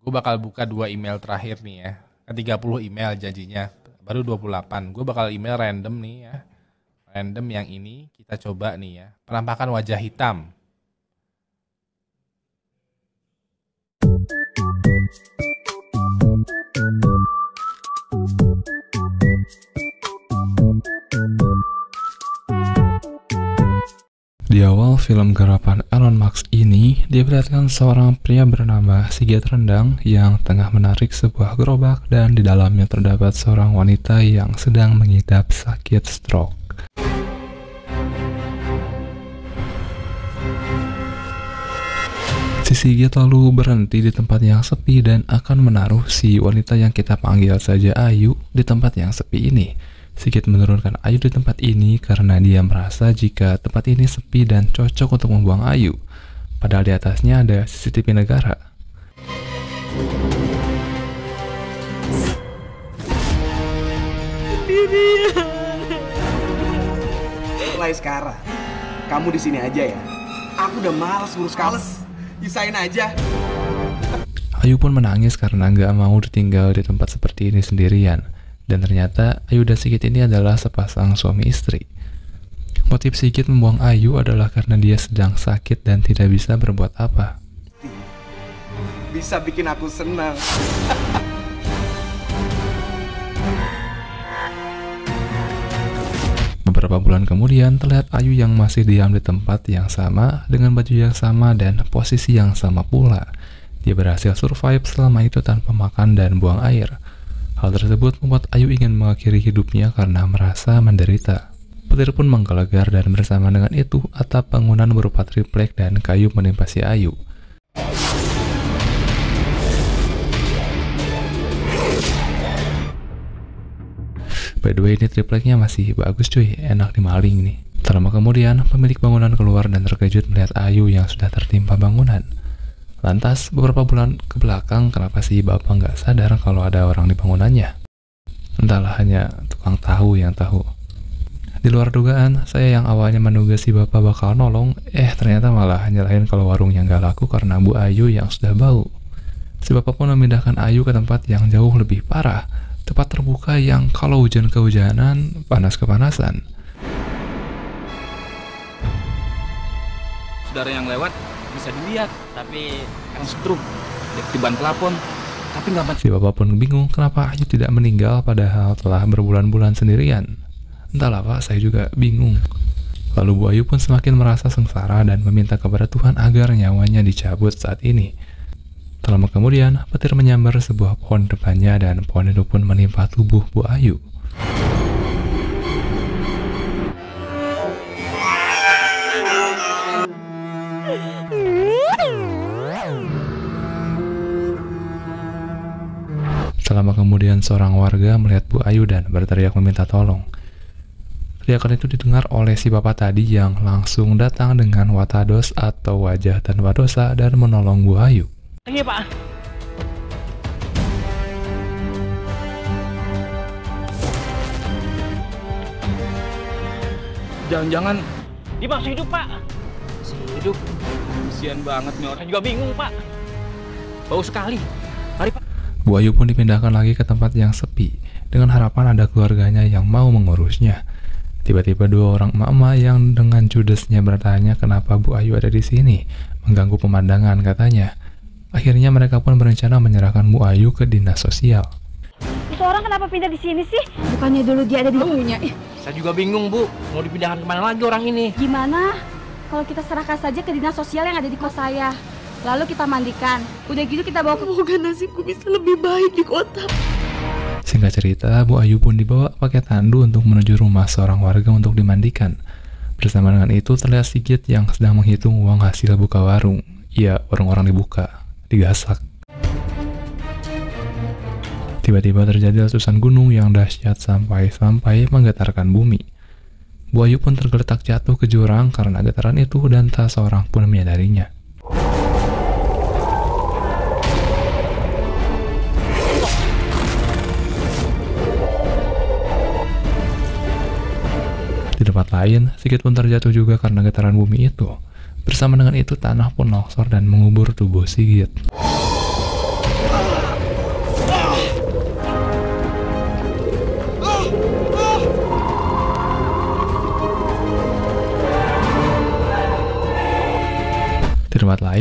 Gue bakal buka 2 email terakhir nih ya. Kan 30 email janjinya. Baru 28. Gue bakal email random nih ya. Random yang ini kita coba nih ya. Penampakan wajah hitam. Di awal film garapan Elon Musk ini, diperlihatkan seorang pria bernama Sigit Rendang yang tengah menarik sebuah gerobak dan di dalamnya terdapat seorang wanita yang sedang mengidap sakit stroke. Si Sigit lalu berhenti di tempat yang sepi dan akan menaruh si wanita yang kita panggil saja Ayu di tempat yang sepi ini. Sigit menurunkan Ayu di tempat ini karena dia merasa jika tempat ini sepi dan cocok untuk membuang Ayu. Padahal di atasnya ada CCTV negara. Mulai sekarang, kamu di sini aja ya. Aku udah malas ngurus kamu. Pisahin aja. Ayu pun menangis karena nggak mau ditinggal di tempat seperti ini sendirian. Dan ternyata Ayu dan Sigit ini adalah sepasang suami istri. Motif Sigit membuang Ayu adalah karena dia sedang sakit dan tidak bisa berbuat apa. Bisa bikin aku senang. Beberapa bulan kemudian terlihat Ayu yang masih diam di tempat yang sama dengan baju yang sama dan posisi yang sama pula. Dia berhasil survive selama itu tanpa makan dan buang air. Hal tersebut membuat Ayu ingin mengakhiri hidupnya karena merasa menderita. Petir pun menggelegar dan bersama dengan itu atap bangunan berupa triplek dan kayu menimpa si Ayu. By the way, ini tripleknya masih bagus cuy, enak dimaling nih. Tak lama kemudian, pemilik bangunan keluar dan terkejut melihat Ayu yang sudah tertimpa bangunan. Lantas, beberapa bulan ke belakang, kenapa sih bapak nggak sadar kalau ada orang di bangunannya? Entahlah, hanya tukang tahu yang tahu. Di luar dugaan, saya yang awalnya menduga si bapak bakal nolong, ternyata malah nyalahin kalau warungnya nggak laku karena Bu Ayu yang sudah bau. Si bapak pun memindahkan Ayu ke tempat yang jauh lebih parah, tempat terbuka yang kalau hujan kehujanan, panas kepanasan. Saudara yang lewat bisa dilihat, tapi kan stroke, di ban plafon, tapi nggak mati. Si bapak pun bingung kenapa Ayu tidak meninggal padahal telah berbulan-bulan sendirian. Entahlah pak, saya juga bingung. Lalu Bu Ayu pun semakin merasa sengsara dan meminta kepada Tuhan agar nyawanya dicabut saat ini. Tak lama kemudian, petir menyambar sebuah pohon depannya dan pohon itu pun menimpa tubuh Bu Ayu. Selama kemudian seorang warga melihat Bu Ayu dan berteriak meminta tolong. Teriakan itu didengar oleh si bapak tadi yang langsung datang dengan watados atau wajah tanpa dosa dan menolong Bu Ayu. Iya pak. Jangan-jangan dia masih hidup pak. Masih hidup. Kasian banget nih orang, juga bingung pak. Bau sekali. Mari pak. Bu Ayu pun dipindahkan lagi ke tempat yang sepi, dengan harapan ada keluarganya yang mau mengurusnya. Tiba-tiba dua orang emak-emak yang dengan judesnya bertanya kenapa Bu Ayu ada di sini, mengganggu pemandangan katanya. Akhirnya mereka pun berencana menyerahkan Bu Ayu ke dinas sosial. Itu orang kenapa pindah di sini sih? Bukannya dulu dia ada di rumahnya? Saya juga bingung bu, mau dipindahkan kemana lagi orang ini? Gimana kalau kita serahkan saja ke dinas sosial yang ada di kos saya? Lalu kita mandikan. Udah gitu kita bawa ke... Semoga nasibku bisa lebih baik di kota. Singkat cerita, Bu Ayu pun dibawa pakai tandu untuk menuju rumah seorang warga untuk dimandikan. Bersama dengan itu terlihat Sigit yang sedang menghitung uang hasil buka warung. Iya, orang-orang dibuka, digasak. Tiba-tiba terjadi letusan gunung yang dahsyat sampai menggetarkan bumi. Bu Ayu pun tergeletak jatuh ke jurang karena getaran itu dan tak seorang pun menyadarinya. Di tempat lain, Sigit pun terjatuh juga karena getaran bumi itu. Bersama dengan itu, tanah pun longsor dan mengubur tubuh Sigit.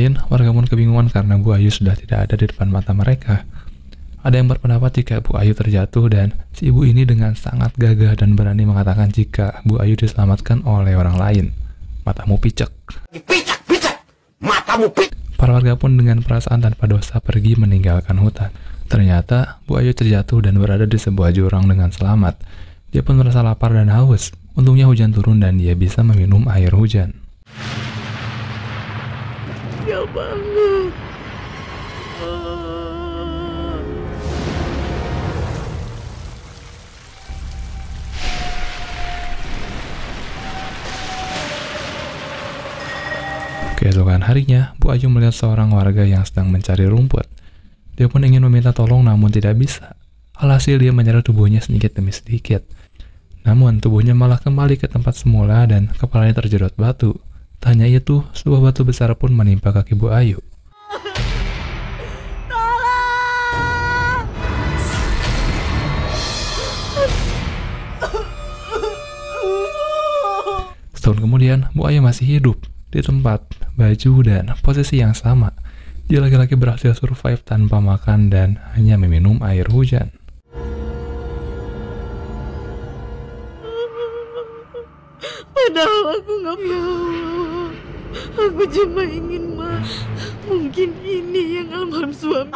lain, warga pun kebingungan karena Bu Ayu sudah tidak ada di depan mata mereka. Ada yang berpendapat jika Bu Ayu terjatuh dan si ibu ini dengan sangat gagah dan berani mengatakan jika Bu Ayu diselamatkan oleh orang lain. Matamu picek. Picek, matamu picek. Para warga pun dengan perasaan tanpa dosa pergi meninggalkan hutan. Ternyata Bu Ayu terjatuh dan berada di sebuah jurang dengan selamat. Dia pun merasa lapar dan haus. Untungnya hujan turun dan dia bisa meminum air hujan. Ya banget. Keesokan harinya, Bu Ayu melihat seorang warga yang sedang mencari rumput. Dia pun ingin meminta tolong namun tidak bisa. Alhasil dia menyeret tubuhnya sedikit demi sedikit. Namun tubuhnya malah kembali ke tempat semula dan kepalanya terjedot batu. Tak hanya itu, sebuah batu besar pun menimpa kaki Bu Ayu. Setahun kemudian, Bu Ayu masih hidup di tempat, baju, dan posisi yang sama. Dia laki-laki berhasil survive tanpa makan dan hanya meminum air hujan. Padahal aku nggak mau. Aku cuma ingin mungkin ini yang almarhum suami.